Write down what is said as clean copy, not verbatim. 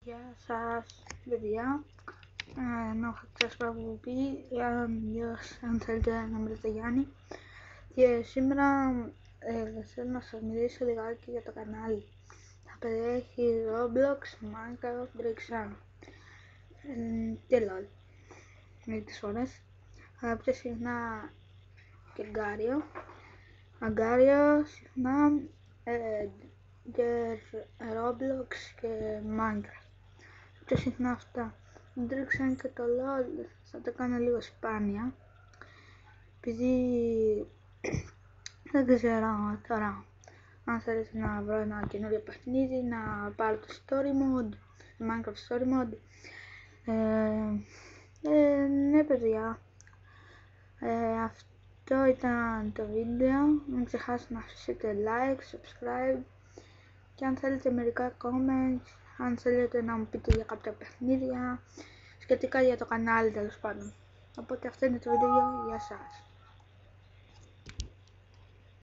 Γεια σας παιδιά, ενώ είχα ξέσπαρα από πει, αν θέλετε να μιλήσετε Γιάννη. Και σήμερα θέλω να σας μιλήσω λιγάκι για το κανάλι. Θα περιέχει Roblox, Minecraft, Drexan και LOL μερικές φορές. Θα πει συχνά και Αγκάριο συχνά και Roblox και Minecraft. Πιο συχνά αυτά. Drexan και το LOL θα το κάνω λίγο σπάνια, επειδή δεν ξέρω τώρα αν θέλετε να βρω ένα καινούριο παιχνίδι, να πάρω το story mode, Minecraft story mode. Ναι παιδιά, αυτό ήταν το βίντεο. Μην ξεχάσετε να αφήσετε like, subscribe και αν θέλετε μερικά comments, αν θέλετε να μου πείτε για κάποια παιχνίδια σχετικά για το κανάλι τέλος πάντων. Οπότε αυτό είναι το βίντεο, γεια σας.